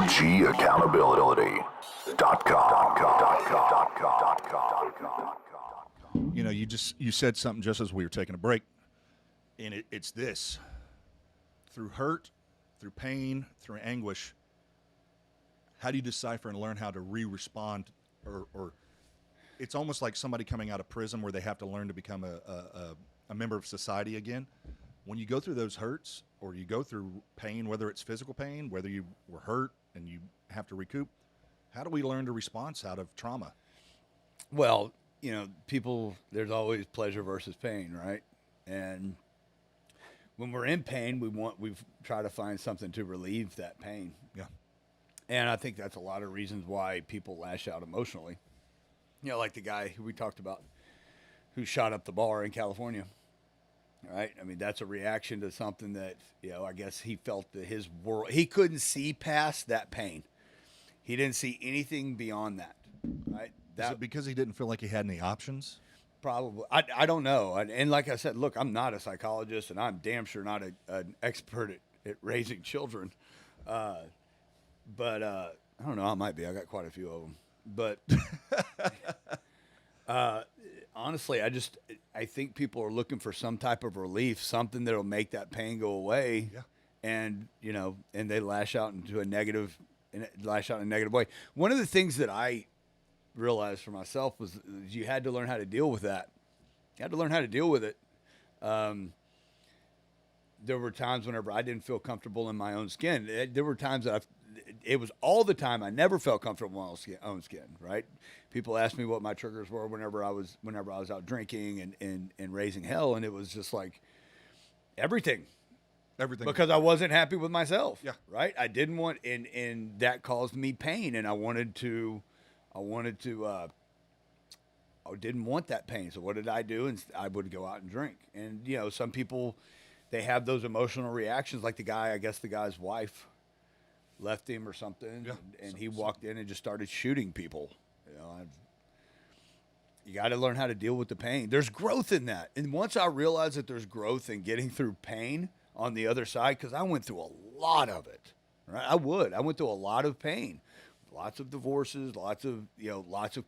OGAccountability.com. You know, you said something just as we were taking a break, and it's this: through hurt, through pain, through anguish. How do you decipher and learn how to respond, or it's almost like somebody coming out of prison where they have to learn to become a member of society again. When you go through those hurts, or you go through pain, whether it's physical pain, whether you were hurt and you have to recoup, how do we learn to respond out of trauma? Well, people, there's always pleasure versus pain, right? And when we're in pain, we try to find something to relieve that pain. Yeah. And I think that's a lot of reasons why people lash out emotionally. Like the guy who we talked about who shot up the bar in California, right? I mean, that's a reaction to something that, I guess he felt that his world, he couldn't see past that pain. He didn't see anything beyond that, right? Is it because he didn't feel like he had any options? Probably. I don't know. And like I said, look, I'm not a psychologist, and I'm damn sure not an expert at raising children. But I don't know. I might be. I got quite a few of them. But honestly, I think people are looking for some type of relief, something that'll make that pain go away. Yeah. And and they lash out in a negative way. One of the things that I realized for myself was you had to learn how to deal with that. You had to learn how to deal with it. There were times whenever I didn't feel comfortable in my own skin. There were times that it was all the time I never felt comfortable in my own skin, right? People asked me what my triggers were whenever I was out drinking and raising hell, and it was just like everything. Because I wasn't happy with myself. Yeah. Right? I didn't want, and that caused me pain, and I didn't want that pain. So what did I do? And I would go out and drink. And, some people, they have those emotional reactions, like the guy's wife left him or something. Yeah. And he walked in and just started shooting people. You got to learn how to deal with the pain. There's growth in that. And once I realized that there's growth in getting through pain on the other side, because I went through a lot of it, right? I went through a lot of pain. Lots of divorces, lots of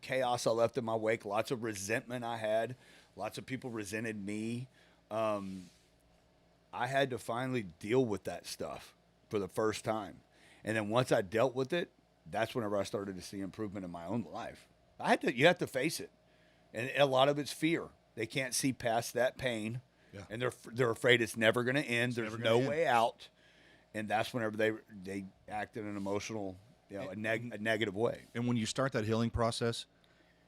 chaos I left in my wake, lots of resentment I had, lots of people resented me. I had to finally deal with that stuff for the first time. And then once I dealt with it, that's whenever I started to see improvement in my own life. You have to face it. And a lot of it's fear. They can't see past that pain. Yeah. And they're afraid it's never going to end. There's no way out. And that's whenever they act in an emotional, a negative way. And when you start that healing process,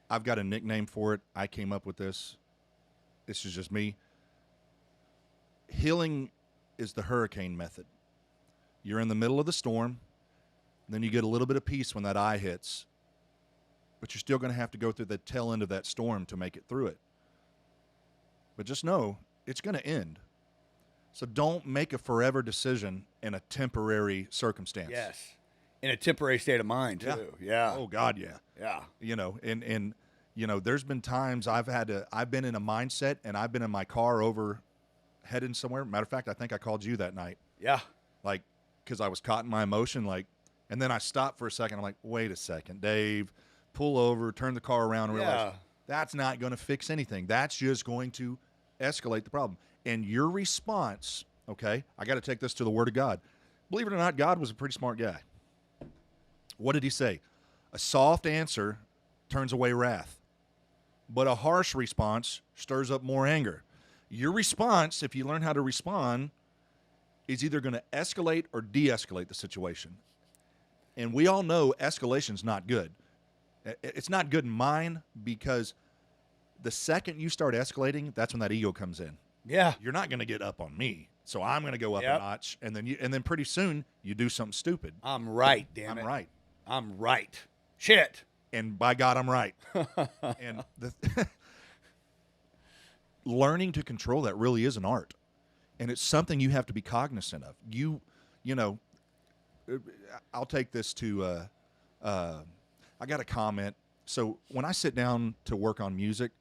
I've got a nickname for it. I came up with this. This is just me. Healing is the hurricane method. You're in the middle of the storm, then you get a little bit of peace when that eye hits, but you're still going to have to go through the tail end of that storm to make it through it. But just know it's going to end. So don't make a forever decision in a temporary circumstance. Yes. In a temporary state of mind, too. Yeah. Oh, God, yeah. Yeah. And there's been times I've been in a mindset, and I've been in my car heading somewhere. Matter of fact, I think I called you that night. Yeah. Like, because I was caught in my emotion, and then I stopped for a second. I'm like, wait a second, Dave, pull over, turn the car around, and realize that's not going to fix anything. That's just going to escalate the problem. And your response, okay, I got to take this to the Word of God. Believe it or not, God was a pretty smart guy. What did he say? A soft answer turns away wrath, but a harsh response stirs up more anger. Your response, if you learn how to respond, is either going to escalate or de-escalate the situation. And we all know escalation's not good. It's not good in mine, because the second you start escalating, that's when that ego comes in. Yeah. You're not going to get up on me, so I'm going to go up a notch, and then pretty soon you do something stupid. I'm right, damn it. I'm right. Shit. And by God, I'm right. And learning to control that really is an art, and it's something you have to be cognizant of. I'll take this to. I got a comment. So when I sit down to work on music,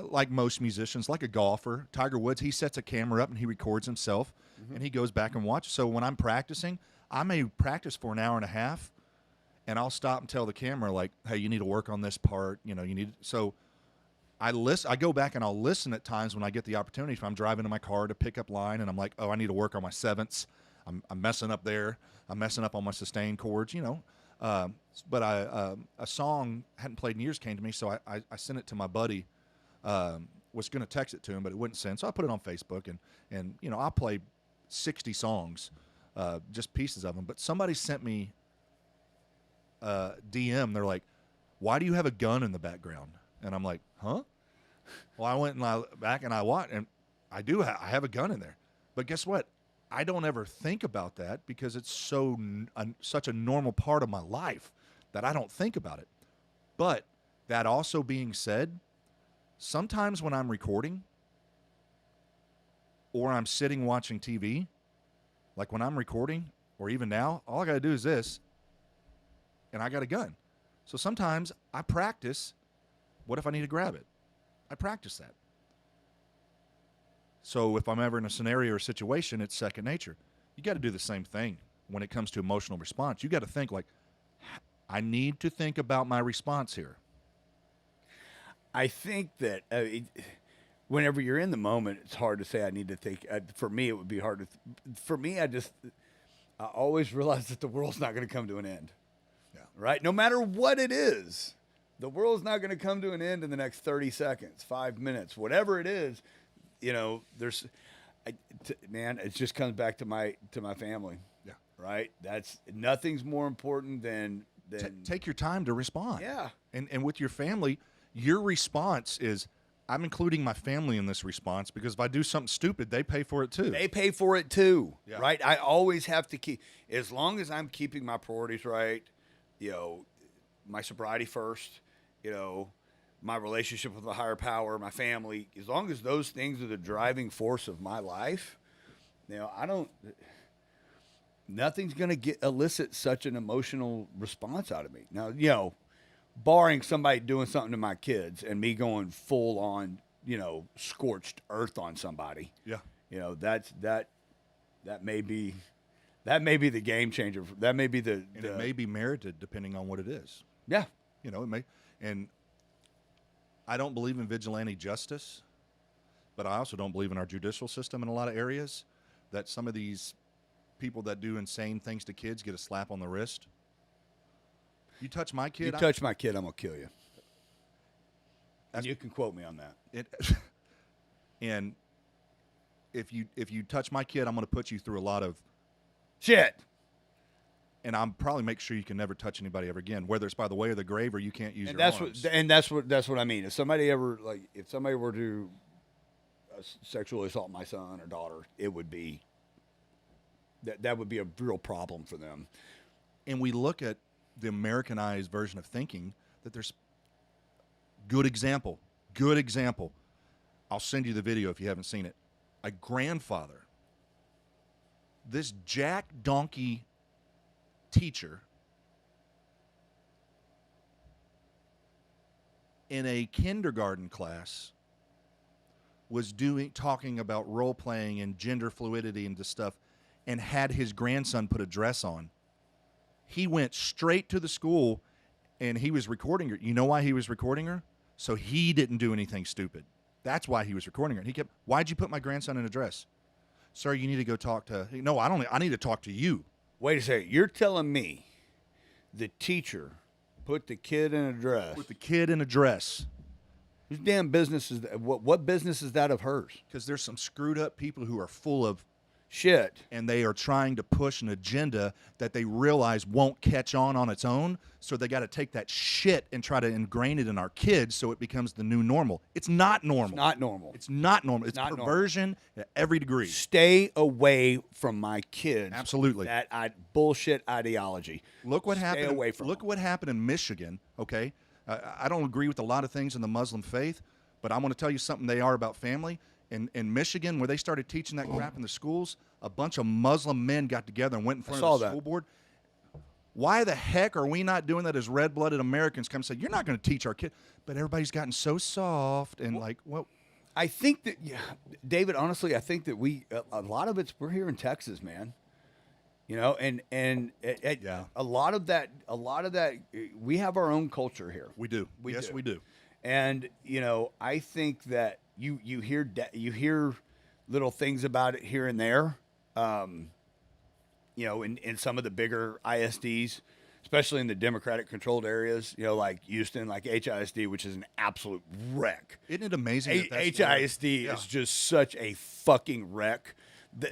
like most musicians, like a golfer, Tiger Woods, he sets a camera up and he records himself, and he goes back and watches. So when I'm practicing, I may practice for an hour and a half, and I'll stop and tell the camera, like, hey, you need to work on this part. You know, you need. So I go back and I'll listen at times when I get the opportunity. If I'm driving in my car to pick up line and I'm like, oh, I need to work on my sevenths. I'm messing up there. I'm messing up on my sustained chords, you know. But a song hadn't played in years came to me, so I sent it to my buddy. Was going to text it to him, but it wouldn't send. So I put it on Facebook, and you know, I play 60 songs, just pieces of them. But somebody sent me a DM. They're like, why do you have a gun in the background? And I'm like, huh? Well, I went back and I watched, and I have a gun in there. But guess what? I don't ever think about that because it's such a normal part of my life that I don't think about it. But that also being said, sometimes when I'm recording or I'm sitting watching TV, like when I'm recording or even now, all I got to do is this, and I got a gun. So sometimes I practice, what if I need to grab it? I practice that. So if I'm ever in a scenario or situation, it's second nature. You got to do the same thing when it comes to emotional response. You got to think like, I need to think about my response here. I think that whenever you're in the moment, it's hard to say I need to think. For me, it would be hard to. For me, I always realize that the world's not going to come to an end. Yeah. Right? No matter what it is, the world's not going to come to an end in the next 30 seconds, 5 minutes, whatever it is. You know, man, it just comes back to my family. Yeah. Right. Nothing's more important than take your time to respond. Yeah. And with your family, your response is, I'm including my family in this response because if I do something stupid, they pay for it too. They pay for it too. Yeah. Right. I always have to keep, as long as I'm keeping my priorities right, you know, my sobriety first, you know, my relationship with a higher power, my family, as long as those things are the driving force of my life, you know, nothing's going to elicit such an emotional response out of me. Now, you know, barring somebody doing something to my kids and me going full on, you know, scorched earth on somebody. Yeah. You know, that may be the game changer. That may be and it may be merited depending on what it is. Yeah. You know, it may. And I don't believe in vigilante justice, but I also don't believe in our judicial system in a lot of areas, that some of these people that do insane things to kids get a slap on the wrist. You touch my kid. You touch my kid, I'm going to kill you. And you can quote me on that. And if you touch my kid, I'm going to put you through a lot of shit. And I'm probably make sure you can never touch anybody ever again, whether it's by the way of the grave or you can't use and your that's arms. That's what I mean. If somebody were to sexually assault my son or daughter, it would be that would be a real problem for them. And we look at the Americanized version of thinking that there's good example. I'll send you the video if you haven't seen it. A grandfather, this jack donkey teacher in a kindergarten class was talking about role playing and gender fluidity and this stuff, and had his grandson put a dress on. He went straight to the school and he was recording her. You know why he was recording her? So he didn't do anything stupid. That's why he was recording her. And he kept, why'd you put my grandson in a dress? Sir, you need to go talk to, no, I need to talk to you. Wait a second. You're telling me the teacher put the kid in a dress? Put the kid in a dress. Whose damn business is that? What business is that of hers? Because there's some screwed up people who are full of shit, and they are trying to push an agenda that they realize won't catch on its own. So they got to take that shit and try to ingrain it in our kids so it becomes the new normal. It's not normal. It's not normal. It's not normal. It's not perversion at every degree. Stay away from my kids. Absolutely. That bullshit ideology. Look what happened. Stay away from Look them. what happened in Michigan. Okay, I don't agree with a lot of things in the Muslim faith, but I'm going to tell you something they are about family. In Michigan, where they started teaching that crap in the schools, a bunch of Muslim men got together and went in front of the school board. Why the heck are we not doing that as red-blooded Americans? Come and say, you're not going to teach our kids. But everybody's gotten so soft and I think that, David, honestly, I think that a lot of we're here in Texas, man. Yeah. a lot of that, we have our own culture here. We do. We Yes, do. we do. And I think that you hear little things about it here and there, in some of the bigger ISDs, especially in the Democratic controlled areas, like Houston, like HISD, which is an absolute wreck. Isn't it amazing? HISD Yeah. is just such a fucking wreck.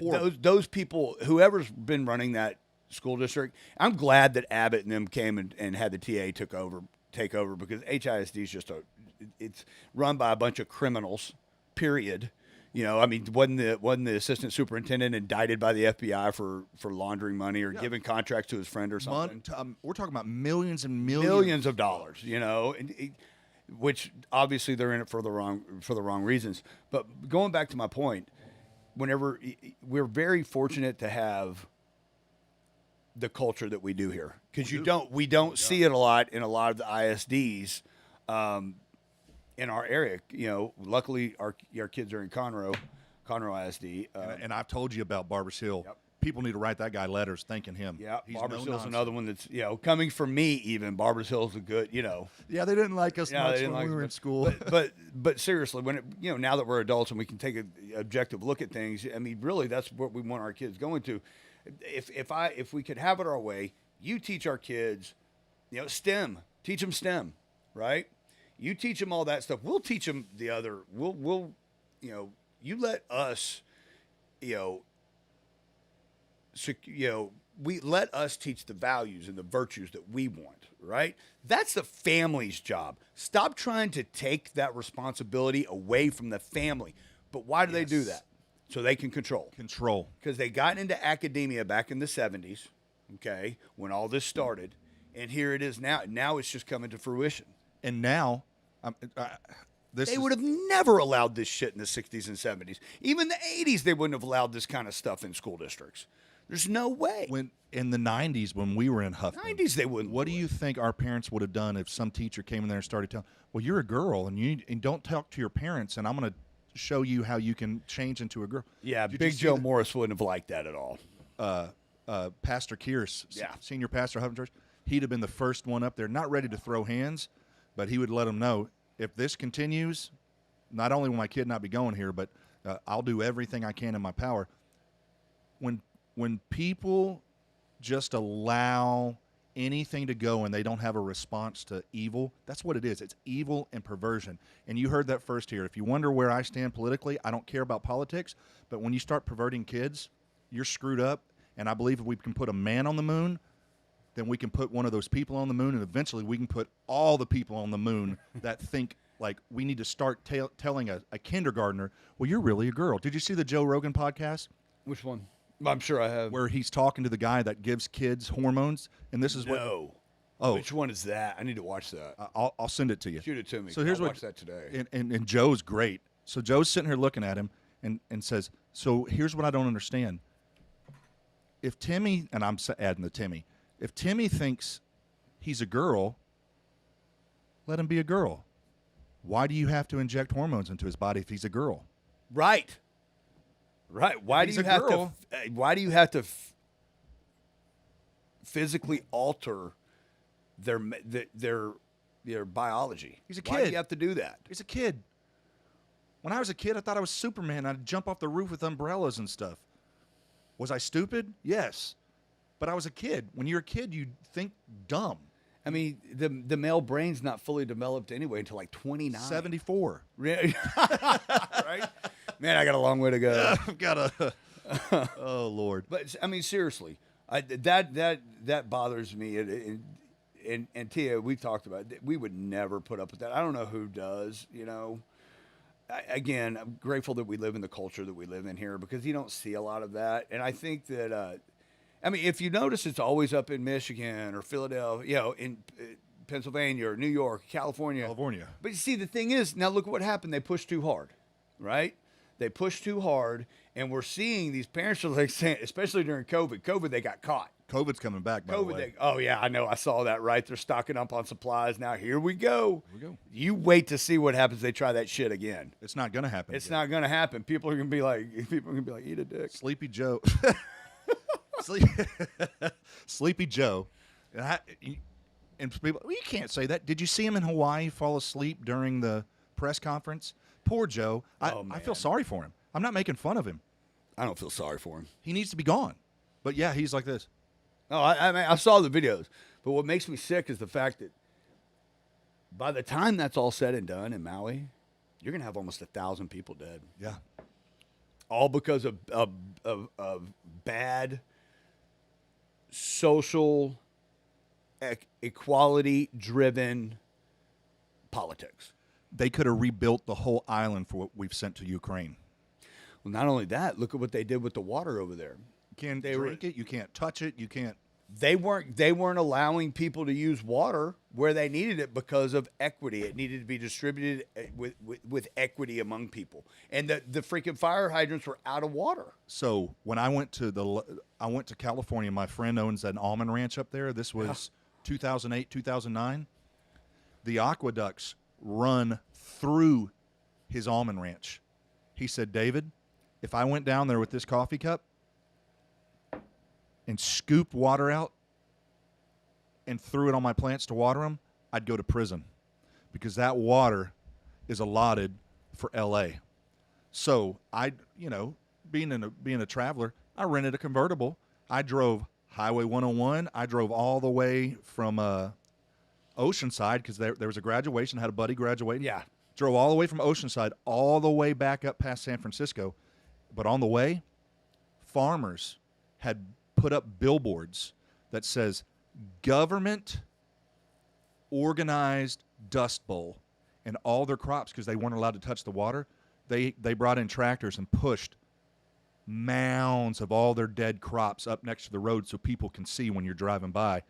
Horrible. Those people, whoever's been running that school district, I'm glad that Abbott and them came and had the TA take over because HISD is just it's run by a bunch of criminals. Period. Wasn't the assistant superintendent indicted by the FBI for laundering money or giving contracts to his friend or something? We're talking about millions and Millions of dollars, which obviously they're in it for the wrong reasons. But going back to my point, whenever we're very fortunate to have the culture that we do here, because we don't see it a lot in a lot of the ISDs in our area. Luckily our kids are in Conroe ISD. And I've told you about Barbers Hill. Yep. People need to write that guy letters thanking him. Yeah, He's Barbers no Hill's nonsense. another one that's coming from me. Even Barbers Hill's a good Yeah, they didn't like us Yeah, much they didn't when like we us were in much. school. But seriously, when now that we're adults and we can take an objective look at things, really that's what we want our kids going to. If we could have it our way, you teach our kids, STEM, teach them STEM, right? You teach them all that stuff. We'll teach them the other. We'll you let us, we let us teach the values and the virtues that we want, right? That's the family's job. Stop trying to take that responsibility away from the family. But why do they do Yes. that? So they can control. Control. Because they got into academia back in the 70s, okay, when all this started. And here it is now. Now it's just coming to fruition. And now, They would have never allowed this shit in the 60s and 70s. Even the 80s, they wouldn't have allowed this kind of stuff in school districts. There's no way. when in the 90s when we were in Huffman. 90s, they wouldn't. What do you think our parents would have done if some teacher came in there and started telling, well, you're a girl and don't talk to your parents and I'm going to show you how you can change into a girl. Yeah, Did you Big see Joe Morris wouldn't have liked that at all. Pastor Kearse, Yeah. senior pastor of Huffman Church, he'd have been the first one up there, not ready to throw hands, but he would let them know, if this continues, not only will my kid not be going here, but I'll do everything I can in my power. When people just allow anything to go and they don't have a response to evil, that's what it is. It's evil and perversion. And you heard that first here. If you wonder where I stand politically, I don't care about politics, but when you start perverting kids, you're screwed up. And I believe if we can put a man on the moon, then we can put one of those people on the moon, and eventually we can put all the people on the moon that think like we need to start telling a kindergartner, well, you're really a girl. Did you see the Joe Rogan podcast? Which one? I'm sure I have. Where he's talking to the guy that gives kids hormones, and this is what. No. Oh, Which one is that? I need to watch that. I'll send it to you. Shoot it to me. So here's I'll what. watch that today. And Joe's great. So Joe's sitting here looking at him and says, so here's what I don't understand. If Timmy, and I'm adding the Timmy, if Timmy thinks he's a girl, let him be a girl. Why do you have to inject hormones into his body if he's a girl? Right. Why do he's you a have girl- to? Why do you have to physically alter their biology? He's a Why do kid. you have to do that? He's a kid. When I was a kid, I thought I was Superman. I'd jump off the roof with umbrellas and stuff. Was I stupid? Yes. But I was a kid. When you're a kid, you think dumb. I mean, the male brain's not fully developed anyway until like 29. 74. Right? Man, I got a long way to go. I've got a. Oh, Lord. But I mean, seriously, that bothers me. And Tia, we talked about it. We would never put up with that. I don't know who does. Again, I'm grateful that we live in the culture that we live in here because you don't see a lot of that. And I think that, if you notice, it's always up in Michigan or Philadelphia, in Pennsylvania or New York, California. But you see, the thing is, now look at what happened. They pushed too hard, right? They pushed too hard, and we're seeing these parents are like saying, especially during COVID, they got caught. COVID's coming back, by the way. Oh, yeah, I know. I saw that, right? They're stocking up on supplies. Now, here we go. Here we go. You wait to see what happens. They try that shit again. It's not going to happen. It's again. not going to happen. People are going to be like, eat a dick. Sleepy Joe. Sleep, Sleepy Joe. And people, well, you can't say that. Did you see him in Hawaii fall asleep during the press conference? Poor Joe. I feel sorry for him. I'm not making fun of him. I don't feel sorry for him. He needs to be gone. But yeah, he's like this. No, I saw the videos. But what makes me sick is the fact that by the time that's all said and done in Maui, you're going to have almost 1,000 people dead. Yeah. All because of bad social equality-driven politics. They could have rebuilt the whole island for what we've sent to Ukraine. Well, not only that, look at what they did with the water over there. You can't drink it. You can't touch it. You can't. They weren't allowing people to use water where they needed it because of equity. It needed to be distributed with equity among people, and the freaking fire hydrants were out of water. So when I went to California, my friend owns an almond ranch up there. This was 2008, 2009. The aqueducts run through his almond ranch. He said, David, if I went down there with this coffee cup and scooped water out and threw it on my plants to water them, I'd go to prison because that water is allotted for LA. So being a traveler, I rented a convertible. I drove Highway 101. I drove all the way from Oceanside because there was a graduation. I had a buddy graduating. Yeah. Drove all the way from Oceanside all the way back up past San Francisco. But on the way, farmers had put up billboards that says government organized dust bowl, and all their crops, because they weren't allowed to touch the water, they brought in tractors and pushed mounds of all their dead crops up next to the road so people can see when you're driving by.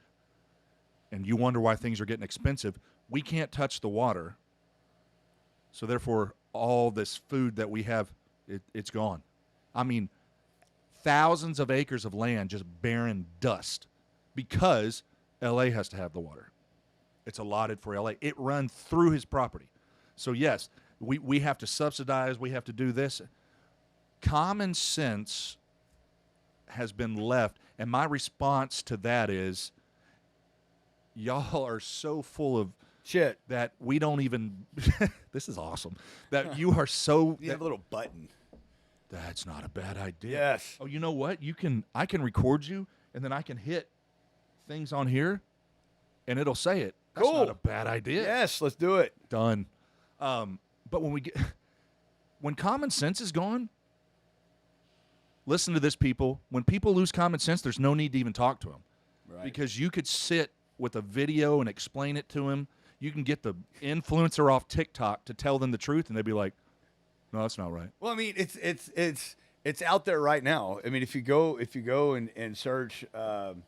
And you wonder why things are getting expensive. We can't touch the water, so therefore all this food that we have, it's gone. I mean, thousands of acres of land just barren dust because LA has to have the water. It's allotted for LA. It runs through his property. So yes, we have to subsidize, we have to do this. Common sense has been left, and my response to that is y'all are so full of shit that we don't even this is awesome. That you are so you have a little button. That's not a bad idea. Yes. Oh, you know what? I can record you, and then I can hit things on here, and it'll say it. That's cool. Not a bad idea. Yes, let's do it. Done. But when common sense is gone, listen to this, people. When people lose common sense, there's no need to even talk to them. Right. Because you could sit with a video and explain it to them. You can get the influencer off TikTok to tell them the truth, and they'd be like, no, that's not right. Well, I mean, it's out there right now. I mean, if you go and search Biden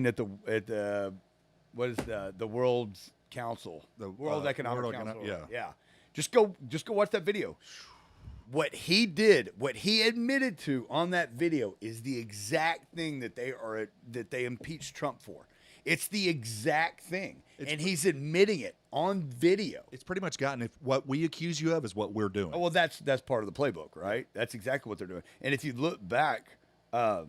at the what is the World's Council, the World Economic Council. Yeah. Just go watch that video. What he did, what he admitted to on that video is the exact thing that they impeached Trump for. It's the exact thing. And he's admitting it on video. It's pretty much gotten, if what we accuse you of is what we're doing. Oh, well, that's part of the playbook, right? That's exactly what they're doing. And if you look back, I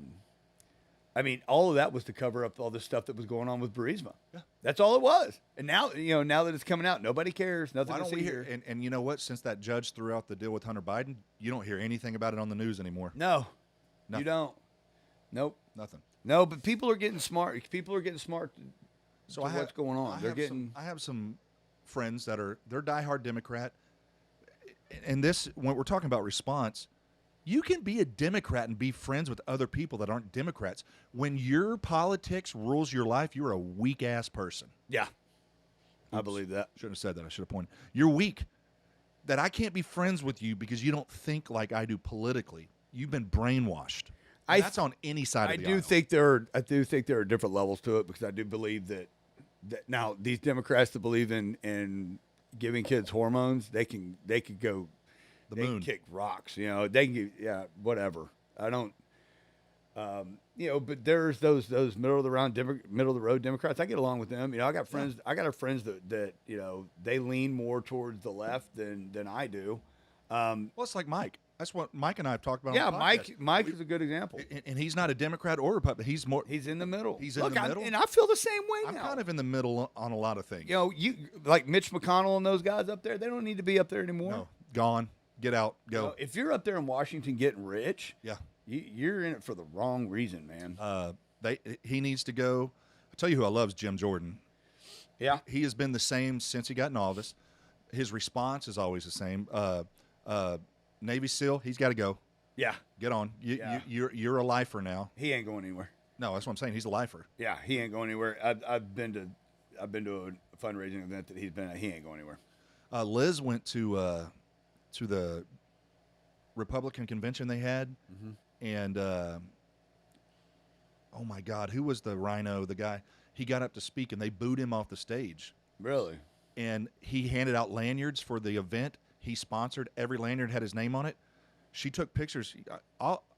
mean, all of that was to cover up all the stuff that was going on with Burisma. Yeah. That's all it was. And now that it's coming out, nobody cares. Nothing to see here. And you know what? Since that judge threw out the deal with Hunter Biden, you don't hear anything about it on the news anymore. No, Nothing. You don't. Nope. Nothing. No, but people are getting smart. People are getting smart to what's going on. I have some friends they're diehard Democrat. And this, when we're talking about response, you can be a Democrat and be friends with other people that aren't Democrats. When your politics rules your life, you're a weak-ass person. Yeah. I believe that. Shouldn't have said that. I should have pointed. You're weak. That I can't be friends with you because you don't think like I do politically. You've been brainwashed. That's on any side of the aisle. I do think there are different levels to it because I do believe that now these Democrats that believe in giving kids hormones, they could go the moon, kick rocks. They can whatever. I don't. But there's those middle of the road Democrats. I get along with them. I got friends. I got friends that they lean more towards the left than I do. Well, it's like Mike. That's what Mike and I have talked about. Yeah, on the podcast. Mike is a good example. And he's not a Democrat or Republican. He's more. He's in the middle. He's in the middle. And I feel the same way I'm now. kind of in the middle on a lot of things. You know, you like Mitch McConnell and those guys up there. They don't need to be up there anymore. No, gone. Get out. Go. You know, if you're up there in Washington getting rich, Yeah. you're in it for the wrong reason, man. He needs to go. I'll tell you who I love is Jim Jordan. Yeah. He has been the same since he got in office. His response is always the same. Navy SEAL, he's got to go. Yeah. Get on. Yeah. You're a lifer now. He ain't going anywhere. No, that's what I'm saying. He's a lifer. Yeah, he ain't going anywhere. I've been to a fundraising event that he's been at. He ain't going anywhere. Liz went to the Republican convention they had, and oh my God, who was the rhino? The guy, he got up to speak, and they booed him off the stage. Really? And he handed out lanyards for the event he sponsored. Every lanyard had his name on it. She took pictures.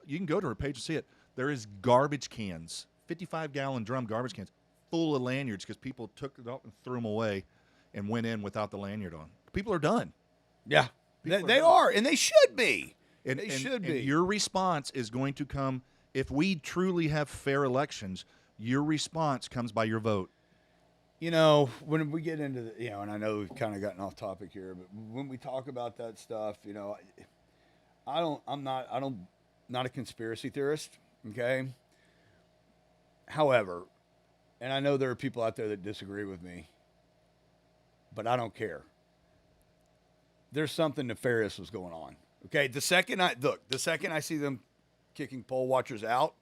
You can go to her page and see it. There is garbage cans, 55-gallon drum garbage cans, full of lanyards because people took it up and threw them away and went in without the lanyard on. People are done. Yeah. People They are, and they should be. They should be. And your response is going to come if we truly have fair elections. Your response comes by your vote. You know, when we get into the, and I know we've kind of gotten off topic here, but when we talk about that stuff, I'm not a conspiracy theorist, okay? However, and I know there are people out there that disagree with me, but I don't care. There's something nefarious was going on. Okay, the second I see them kicking poll watchers out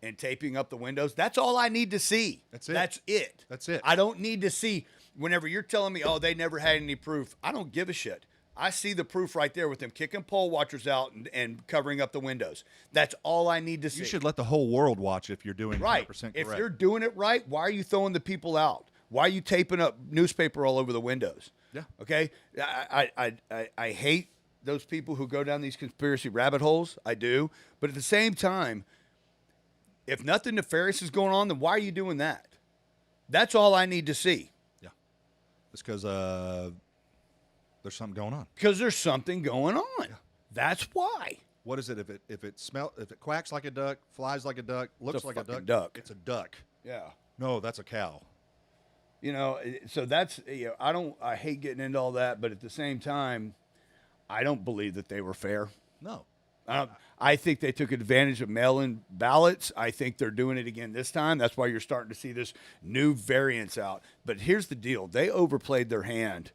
and taping up the windows, that's all I need to see. That's it. That's it. I don't need to see whenever you're telling me, oh, they never had any proof. I don't give a shit. I see the proof right there with them kicking poll watchers out and covering up the windows. That's all I need to see. You should let the whole world watch if you're doing right. 100% correct. If you're doing it right, why are you throwing the people out? Why are you taping up newspaper all over the windows? Yeah. Okay. I hate those people who go down these conspiracy rabbit holes. I do. But at the same time, if nothing nefarious is going on, then why are you doing that? That's all I need to see. Yeah. It's because there's something going on. Because there's something going on. Yeah. That's why. What is it? If it quacks like a duck, flies like a duck, looks like a duck, it's a duck. Yeah. No, that's a cow. So that's I hate getting into all that, but at the same time, I don't believe that they were fair. No. I think they took advantage of mail-in ballots. I think they're doing it again this time. That's why you're starting to see this new variants out. But here's the deal. They overplayed their hand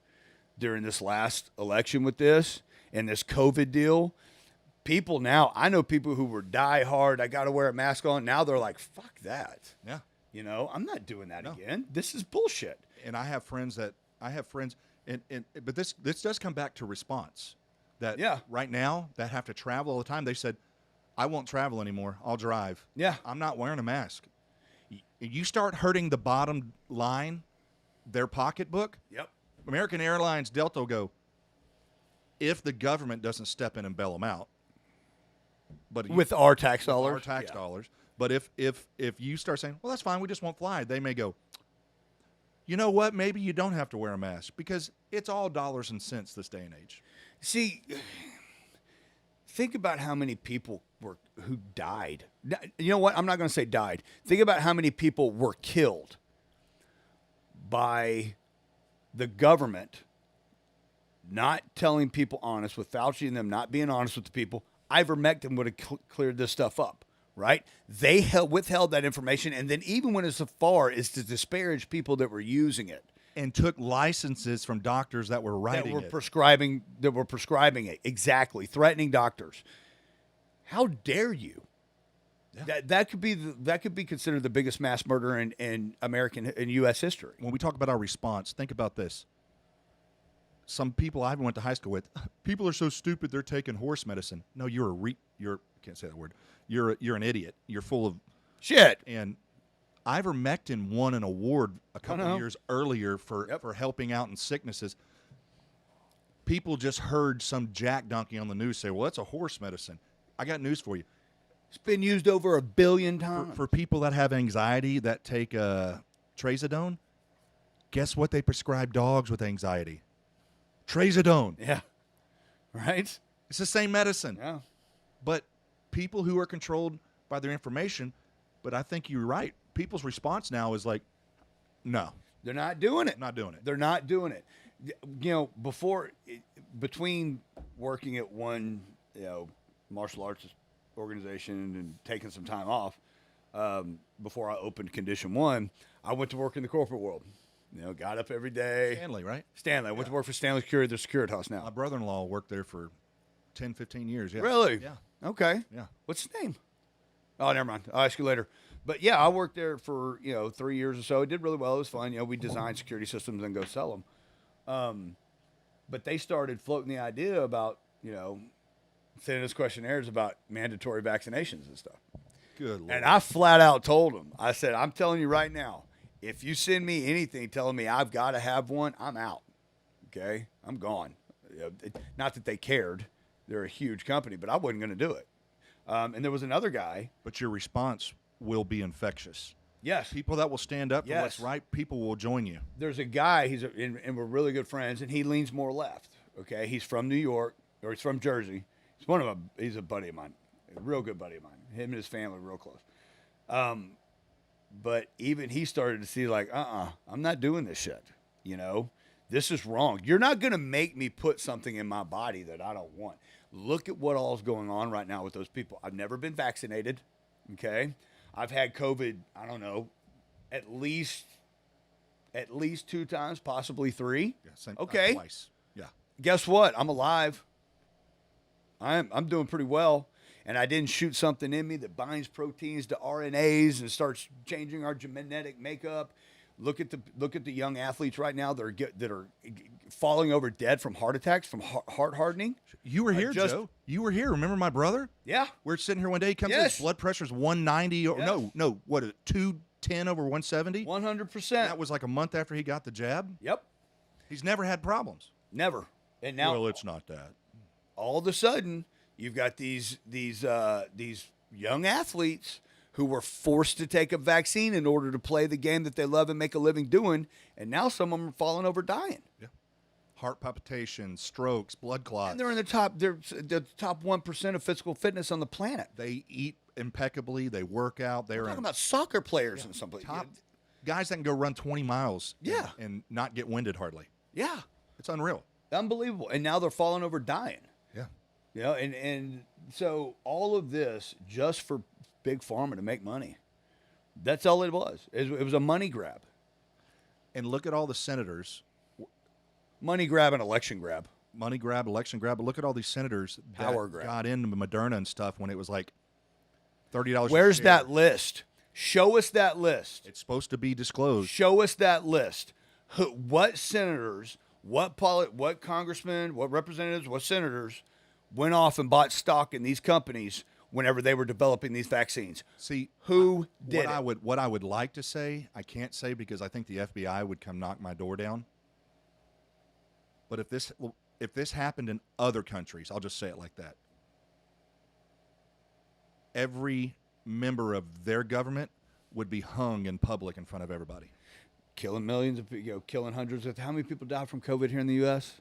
during this last election with this and this COVID deal. People now, I know people who were die hard, I got to wear a mask on. Now they're like, fuck that. Yeah. I'm not doing that again. This is bullshit. And I have friends, but this does come back to response. That right now that have to travel all the time. They said, I won't travel anymore. I'll drive. Yeah. I'm not wearing a mask. You start hurting the bottom line, their pocketbook. Yep. American Airlines, Delta will go, if the government doesn't step in and bail them out. But with our tax dollars. Our tax dollars. But if you start saying, well, that's fine, we just won't fly, they may go, you know what, maybe you don't have to wear a mask because it's all dollars and cents this day and age. See, think about how many people who died. You know what? I'm not going to say died. Think about how many people were killed by the government not telling people honest, with Fauci and them not being honest with the people. Ivermectin would have cleared this stuff up, right? They withheld that information and then even went as far as to disparage people that were using it. And took licenses from doctors that were writing that were prescribing it. Exactly. Threatening doctors. How dare you? Yeah. That could be considered the biggest mass murder in U.S. history. When we talk about our response, think about this. Some people I went to high school with, people are so stupid they're taking horse medicine. No, I can't say that word. You're an idiot. You're full of shit. And ivermectin won an award a couple of years earlier for helping out in sicknesses. People just heard some jack donkey on the news say, well, that's a horse medicine. I got news for you. It's been used over 1 billion times. For people that have anxiety that take trazodone, guess what they prescribe dogs with anxiety? Trazodone. Yeah. Right? It's the same medicine. Yeah. But people who are controlled by their information, but I think you're right. People's response now is like, no, They're not doing it. I'm not doing it. They're not doing it. You know, between working at one, martial arts organization and taking some time off, before I opened Condition One, I went to work in the corporate world. Got up every day. Stanley, right? Stanley. I went to work for Stanley Security, the Securitas My now. brother-in-law worked there for 10, 15 years. Yeah. Really? Yeah. Okay. Yeah. What's his name? Oh, never mind. I'll ask you later. But yeah, I worked there for 3 years or so. It did really well. It was fun. We designed security systems and go sell them. But they started floating the idea about sending us questionnaires about mandatory vaccinations and stuff. Good Lord. And I flat out told them, I said, I'm telling you right now, if you send me anything telling me I've got to have one, I'm out. Okay? I'm gone. Not that they cared. They're a huge company, but I wasn't going to do it. And there was another guy. But your response will be infectious. Yes. People that will stand up for Yes. what's right, people will join you. There's a guy, and we're really good friends, and he leans more left. Okay? He's from New York, or he's from Jersey. He's a buddy of mine, a real good buddy of mine. Him and his family real close. But even he started to see like, I'm not doing this shit. This is wrong. You're not going to make me put something in my body that I don't want. Look at what all is going on right now with those people. I've never been vaccinated. Okay. I've had COVID, I don't know, at least 2 times, possibly 3. Yeah, okay. Twice. Yeah. Guess what? I'm alive. I'm doing pretty well. And I didn't shoot something in me that binds proteins to RNAs and starts changing our genetic makeup. Look at the young athletes right now that are falling over dead from heart attacks, from heart hardening. You were here, Joe. You were here. Remember my brother? Yeah. We're sitting here one day. He comes in, Yes. his blood pressure's 190. Or, Yes. No. What is it? 210 over 170? 100%. That was like a month after he got the jab. Yep. He's never had problems. Never. And now Well, it's not that. all of a sudden you've got these young athletes who were forced to take a vaccine in order to play the game that they love and make a living doing, and now some of them are falling over dying. Yeah. Heart palpitations, strokes, blood clots. And they're in the top 1% of physical fitness on the planet. They eat impeccably. They work out. They're We're talking about soccer players and something. top guys that can go run 20 miles. Yeah. And not get winded hardly. Yeah. It's unreal. Unbelievable. And now they're falling over dying. Yeah. And so all of this just for Big Pharma to make money. That's all it was. It was a money grab. And look at all the senators. Money grab and election grab. Money grab, election grab. But look at all these senators Power that grab. got into Moderna and stuff when it was like $30 Where's a share. that list? Show us that list. It's supposed to be disclosed. Show us that list. What senators, what congressmen, what representatives, what senators went off and bought stock in these companies whenever they were developing these vaccines? See, Who did what I would like to say, I can't say because I think the FBI would come knock my door down. But if this happened in other countries, I'll just say it like that. Every member of their government would be hung in public in front of everybody. Killing millions of people, killing hundreds of. How many people died from COVID here in the U.S.?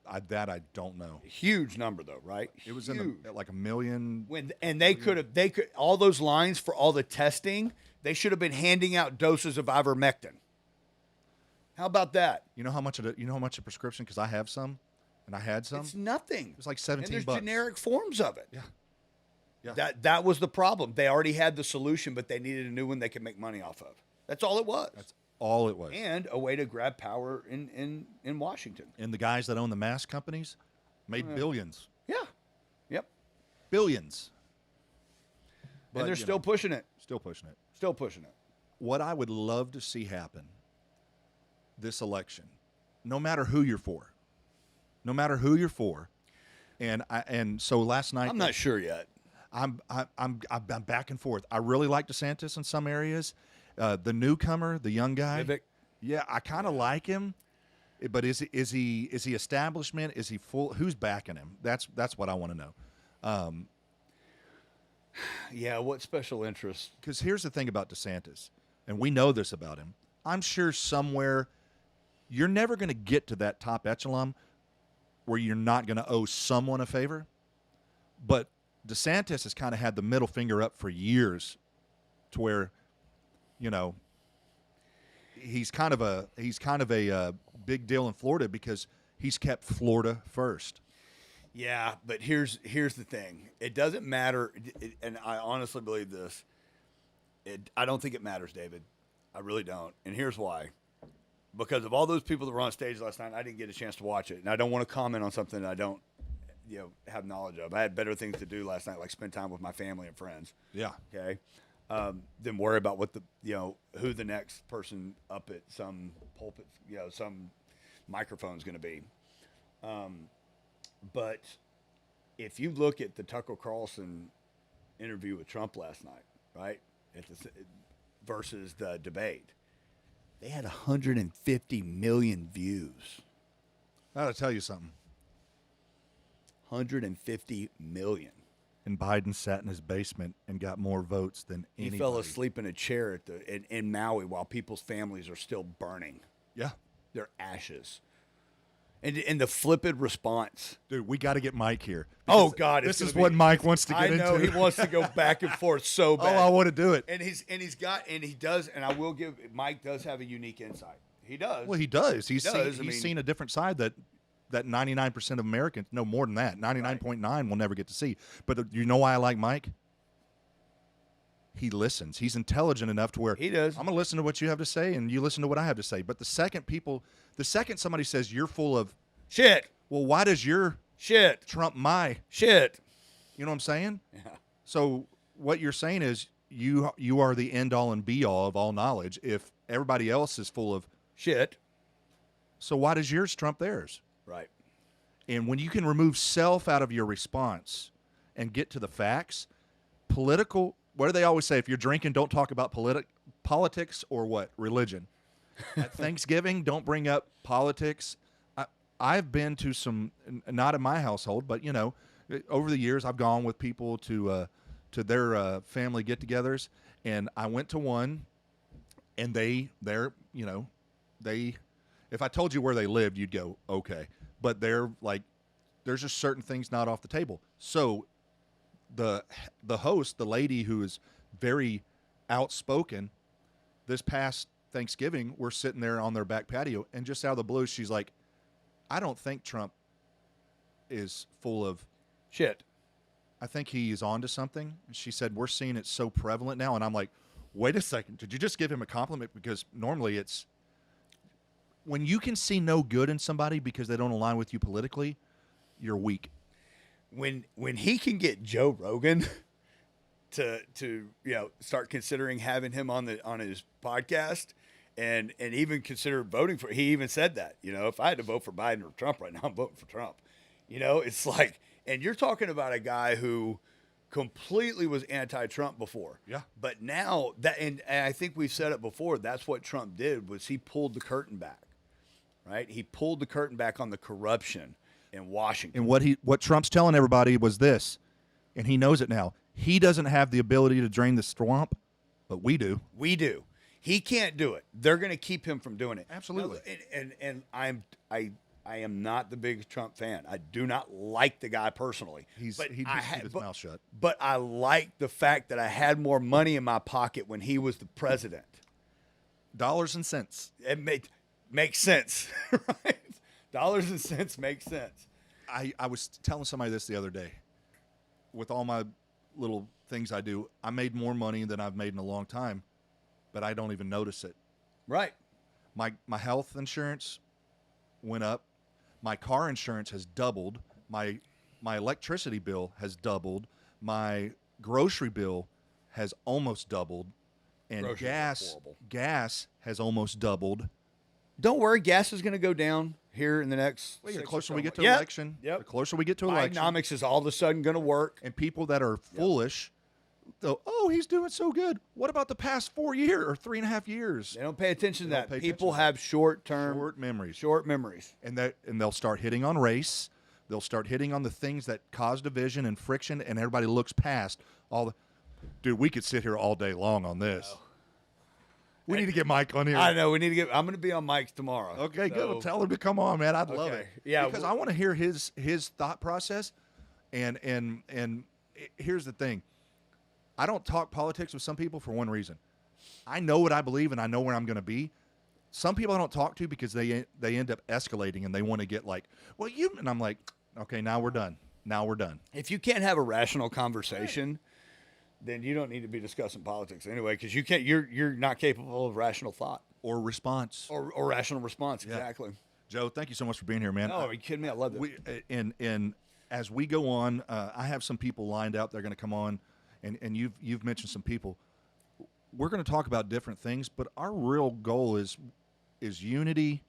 I don't know. Huge number though, right? It was Huge. in like 1 million. They could all those lines for all the testing. They should have been handing out doses of ivermectin. How about that? You know how much a prescription? Because I have some, and I had some. It's nothing. It's like And $17. there's generic forms of it. Yeah. Yeah. That was the problem. They already had the solution, but they needed a new one they could make money off of. That's all it was. That's all it was. And a way to grab power in Washington. And the guys that own the mask companies made billions. Yeah. Yep. Billions. And they're still pushing it. Still pushing it. Still pushing it. What I would love to see happen this election, no matter who you're for, and so last night I'm not sure yet. I'm back and forth. I really like DeSantis in some areas. The newcomer, the young guy, Vivek. yeah, I kind of like him. But is he establishment? Is he full? Who's backing him? That's what I want to know. Yeah, what special interest? Because here's the thing about DeSantis, and we know this about him. I'm sure somewhere you're never going to get to that top echelon where you're not going to owe someone a favor. But DeSantis has kind of had the middle finger up for years, to where, you know, he's kind of a big deal in Florida because he's kept Florida first. Yeah, but here's the thing. It doesn't matter, and I honestly believe this. I don't think it matters, David. I really don't. And here's why. Because of all those people that were on stage last night, I didn't get a chance to watch it. And I don't want to comment on something that I don't have knowledge of. I had better things to do last night, like spend time with my family and friends. Yeah. Okay. Than worry about what who the next person up at some pulpit, some microphone is going to be. But if you look at the Tucker Carlson interview with Trump last night, right, versus the debate, they had 150 million views. I got to tell you something. 150 million. And Biden sat in his basement and got more votes than anybody. He fell asleep in a chair in Maui while people's families are still burning. Yeah. Their ashes. And the flippant response. Dude, we got to get Mike here. Oh, God. This is what Mike wants to get into. I know. He wants to go back and forth so bad. Oh, I want to do it. And he does, and I will give, Mike does have a unique insight. He does. Well, he does. He's seen a different side that 99% of Americans, no, more than that, 99.9 will never get to see. But you know why I like Mike? He listens. He's intelligent enough to where he does. I'm going to listen to what you have to say, and you listen to what I have to say. But the second somebody says you're full of shit, well, why does your shit trump my shit? You know what I'm saying? Yeah. So what you're saying is you are the end all and be all of all knowledge. If everybody else is full of shit, so why does yours trump theirs? Right. And when you can remove self out of your response and get to the facts, what do they always say? If you're drinking, don't talk about politics or what? Religion. At Thanksgiving, don't bring up politics. I've been to some, not in my household, but, over the years, I've gone with people to their family get-togethers, and I went to one, and they're if I told you where they lived, you'd go, okay. But they're like, there's just certain things not off the table. So the host, the lady who is very outspoken, this past Thanksgiving, we're sitting there on their back patio, and just out of the blue, she's like, I don't think Trump is full of shit. I think he's onto something. She said, we're seeing it so prevalent now. And I'm like, wait a second. Did you just give him a compliment? Because normally it's when you can see no good in somebody because they don't align with you politically, you're weak. When he can get Joe Rogan to start considering having him on his podcast and even consider voting for, he even said that, if I had to vote for Biden or Trump right now, I'm voting for Trump. It's like, and you're talking about a guy who completely was anti-Trump before. Yeah. But now and I think we've said it before, that's what Trump did was he pulled the curtain back. Right? He pulled the curtain back on the corruption in Washington. And what Trump's telling everybody was this, and he knows it now. He doesn't have the ability to drain the swamp, but we do. We do. He can't do it. They're going to keep him from doing it. Absolutely. And I am not the biggest Trump fan. I do not like the guy personally. He just keep his mouth shut. But I like the fact that I had more money in my pocket when he was the president. Dollars and cents. It makes sense, right? Dollars and cents make sense. I was telling somebody this the other day. With all my little things I do, I made more money than I've made in a long time, but I don't even notice it. Right. My health insurance went up. My car insurance has doubled. My electricity bill has doubled. My grocery bill has almost doubled. And gas has almost doubled. Don't worry, gas is going to go down here in the next. The closer we get to election, the closer we get to election, Bidenomics is all of a sudden going to work. And people that are foolish, they'll, he's doing so good. What about the past 4 years or 3.5 years? They don't pay attention to that. People have short memories, and they'll start hitting on race. They'll start hitting on the things that cause division and friction, and everybody looks past all the. Dude, we could sit here all day long on this. We need to get Mike on here. I know we need to get. I'm going to be on Mike's tomorrow. Okay, good. Well, so- tell him to come on, man. I'd love Okay. it. Yeah, because well- I want to hear his thought process. And here's the thing. I don't talk politics with some people for one reason. I know what I believe and I know where I'm going to be. Some people I don't talk to because they end up escalating and they want to get like, well, you, and I'm like, okay, now we're done. Now we're done. If you can't have a rational conversation, then you don't need to be discussing politics anyway, because you can't. You're not capable of rational thought Or response. or rational response. Exactly. Joe, thank you so much for being here, man. No, are you kidding me? I love it. And as we go on, I have some people lined up. They're going to come on, and you've mentioned some people. We're going to talk about different things, but our real goal is unity,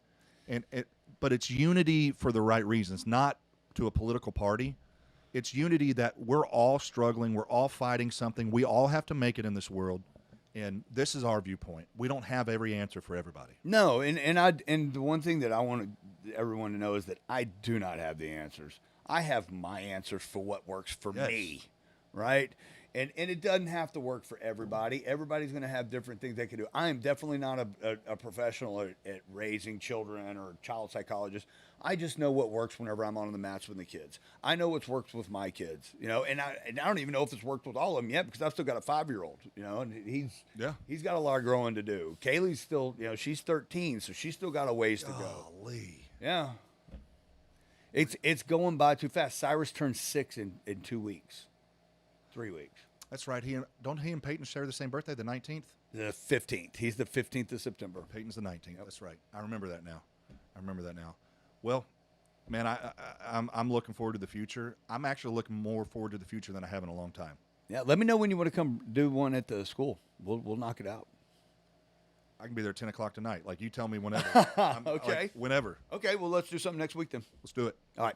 but it's unity for the right reasons, not to a political party. It's unity that we're all struggling, we're all fighting something. We all have to make it in this world, and this is our viewpoint. We don't have every answer for everybody. No, and the one thing that I want everyone to know is that I do not have the answers. I have my answers for what works for me, right? And it doesn't have to work for everybody. Everybody's going to have different things they can do. I am definitely not a professional at raising children or child psychologist. I just know what works whenever I'm on the mats with the kids. I know what's worked with my kids, and I don't even know if it's worked with all of them yet because I've still got a 5-year-old, and he's got a lot of growing to do. Kaylee's still, she's 13, so she's still got a ways to go. Golly. Yeah. It's going by too fast. Cyrus turns 6 in 2 weeks. 3 weeks. That's right. Don't he and Peyton share the same birthday, the 19th? The 15th. He's the 15th of September. Peyton's the 19th. That's right. I remember that now. Well, man, I'm looking forward to the future. I'm actually looking more forward to the future than I have in a long time. Yeah, let me know when you want to come do one at the school. We'll knock it out. I can be there at 10 o'clock tonight. Like, you tell me whenever. Okay. Whenever. Okay, well, let's do something next week then. Let's do it. All right.